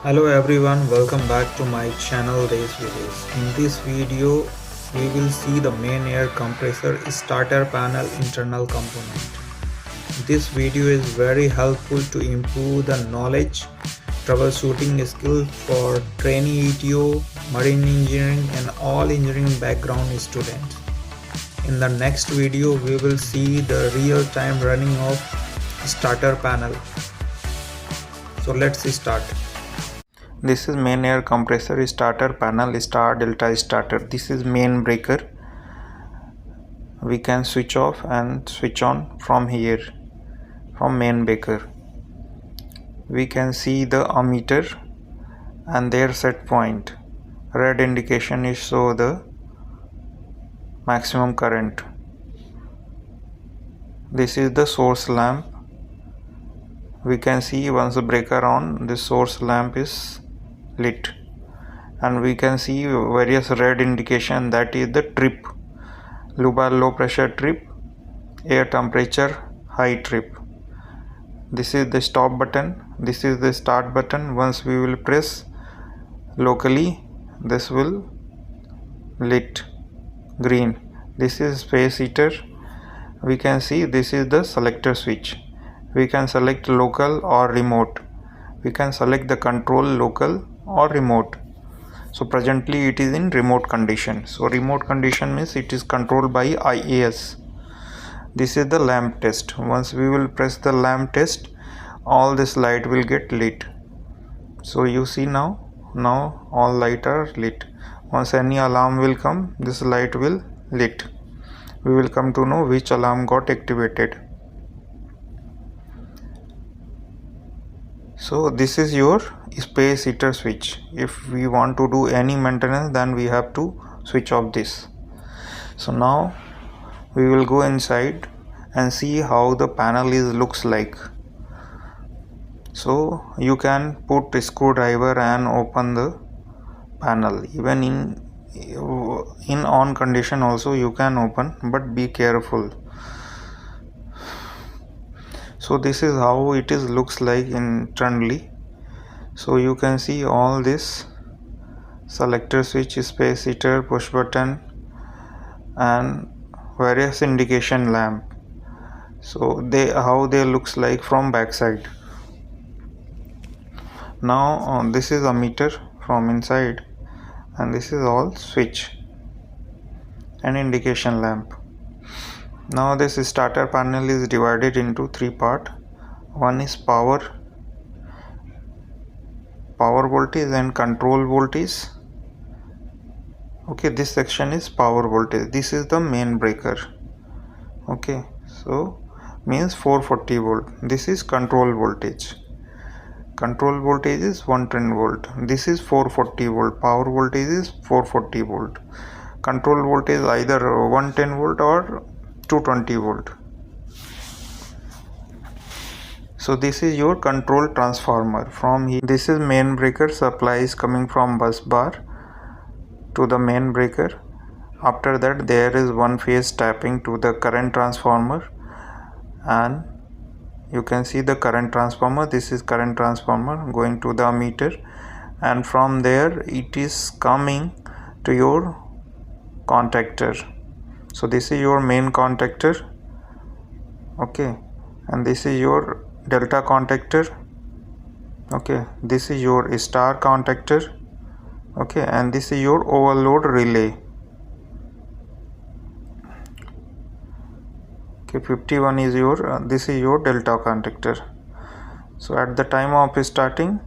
Hello everyone, welcome back to my channel Race Videos. In this video, we will see the main air compressor starter panel internal component. This video is very helpful to improve the knowledge, troubleshooting skill for trainee ETO, marine engineering and all engineering background students. In the next video, we will see the real-time running of starter panel. So let's start. This is main air compressor starter panel star delta starter. This is main breaker. We can switch off and switch on from here, from main breaker. We can see the ammeter and their set point. Red indication is show the maximum current. This is the source lamp. We can see once the breaker on, the source lamp is lit, and we can see various red indication, that is the trip, low pressure trip, air temperature high trip. This is the stop button, this is the start button. Once we will press locally, this will lit green. This is space heater. We can see this is the selector switch. We can select local or remote. We can select the control local or remote. So presently it is in remote condition. So remote condition means it is controlled by IAS. This is the lamp test. Once we will press the lamp test, all this light will get lit. So you see now all light are lit. Once any alarm will come, this light will lit. We will come to know which alarm got activated. So this is your space heater switch. If we want to do any maintenance, then we have to switch off this. So now we will go inside and see how the panel looks like. So you can put a screwdriver and open the panel. Even in on condition also you can open, but be careful. So this is how it looks like internally. So you can see all this selector switch, space heater, push button and various indication lamp. So how they looks like from backside. Now this is a meter from inside, and this is all switch and indication lamp. Now this starter panel is divided into three parts. One is power voltage and control voltage. Okay, this section is power voltage. This is the main breaker. Okay, so means 440 volt. This is control voltage. Control voltage is 110 volt. This is 440 volt. Power voltage is 440 volt. Control voltage either 110 volt or 220 volt. So this is your control transformer. From here, this is main breaker. Supply is coming from bus bar to the main breaker. After that there is one phase tapping to the current transformer, and you can see the current transformer. This is current transformer going to the ammeter, and from there it is coming to your contactor. So this is your main contactor. Okay, and this is your delta contactor. Okay, this is your star contactor. Okay, and this is your overload relay. Okay, 51 is your this is your delta contactor. So at the time of starting,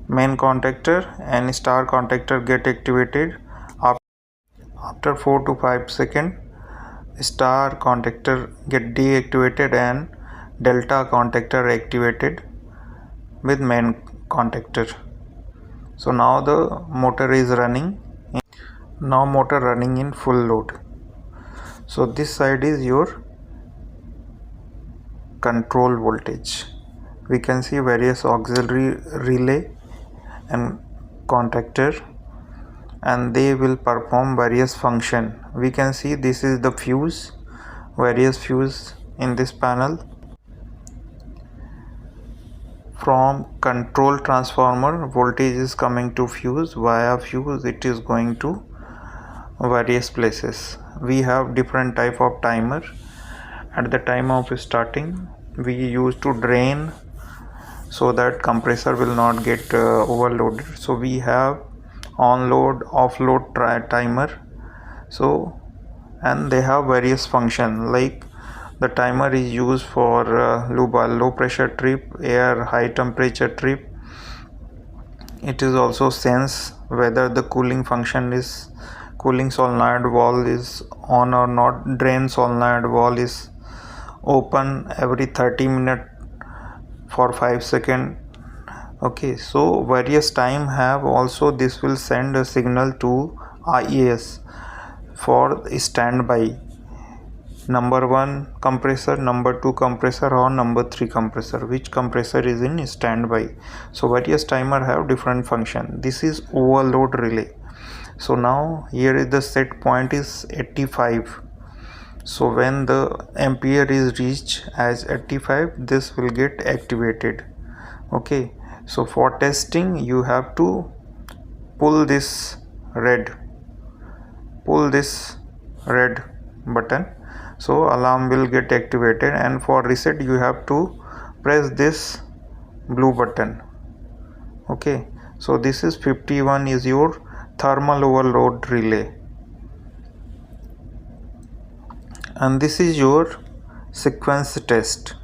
main contactor and star contactor get activated. After 4 to 5 seconds, star contactor get deactivated and delta contactor activated with main contactor. So now the motor is running. Now motor running in full load. So this side is your control voltage. We can see various auxiliary relay and contactor, and they will perform various function. We can see this is the fuse, various fuse in this panel. From control transformer, voltage is coming to fuse. Via fuse it is going to various places. We have different type of timer. At the time of starting, we used to drain so that compressor will not get overloaded. So we have on load, off load timer. So, and they have various function, like the timer is used for low pressure trip, air high temperature trip. It is also sense whether the cooling function is, cooling solenoid valve is on or not, drain solenoid valve is open every 30 minutes for 5 seconds. Okay, so various time have also, this will send a signal to IAS for standby, number 1 compressor, number 2 compressor, or number 3 compressor, which compressor is in standby. So various timer have different function. This is overload relay. So now here is the set point is 85. So when the ampere is reached as 85, this will get activated. Okay, so for testing you have to pull this red button, so alarm will get activated, and for reset you have to press this blue button. Okay, so this is 51 is your thermal overload relay, and this is your sequence test.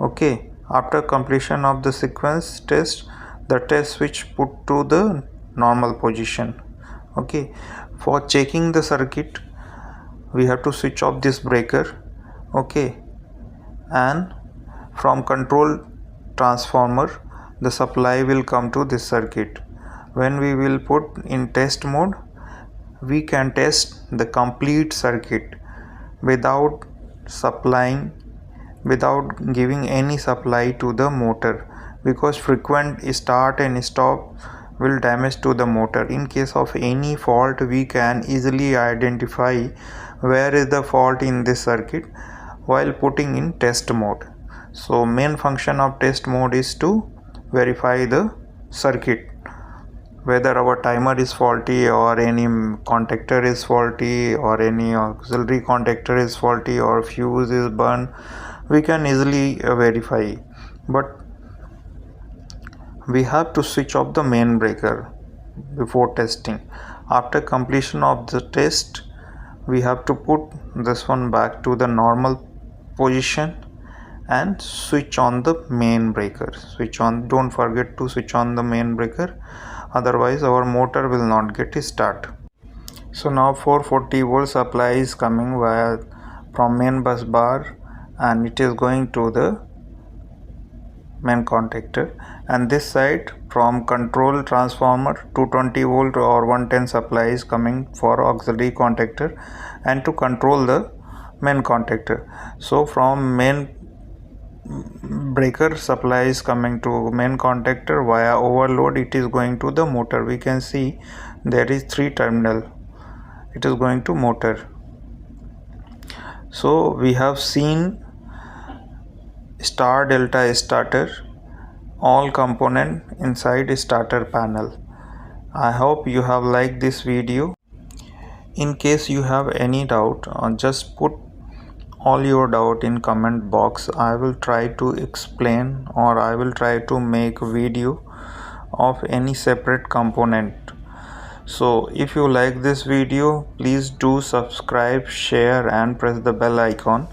Okay, after completion of the sequence test, the test switch put to the normal position. Okay, for checking the circuit we have to switch off this breaker. Okay, and from control transformer the supply will come to this circuit. When we will put in test mode, we can test the complete circuit without giving any supply to the motor, because frequent start and stop will damage to the motor. In case of any fault, we can easily identify where is the fault in this circuit while putting in test mode. So main function of test mode is to verify the circuit, whether our timer is faulty, or any contactor is faulty, or any auxiliary contactor is faulty, or fuse is burned. We can easily verify, but we have to switch off the main breaker before testing. After completion of the test, we have to put this one back to the normal position and switch on the main breaker. Switch on, don't forget to switch on the main breaker, otherwise our motor will not get start. So now 440 volt supply is coming via from main bus bar, and it is going to the main contactor, and this side from control transformer 220 volt or 110 supply is coming for auxiliary contactor and to control the main contactor. So from main breaker supply is coming to main contactor, via overload it is going to the motor. We can see there is 3 terminal, it is going to motor. So we have seen star delta starter, all component inside starter panel. I hope you have liked this video. In case you have any doubt, just put all your doubt in comment box. I will try to explain, or I will try to make video of any separate component. So if you like this video, please do subscribe, share and press the bell icon.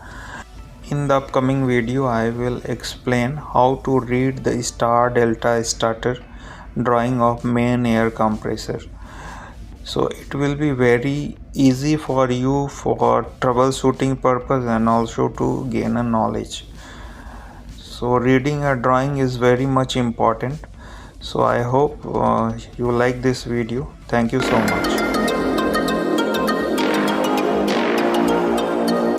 In the upcoming video, I will explain how to read the star delta starter drawing of main air compressor. So it will be very easy for you for troubleshooting purpose and also to gain a knowledge. So reading a drawing is very much important. So I hope you like this video. Thank you so much.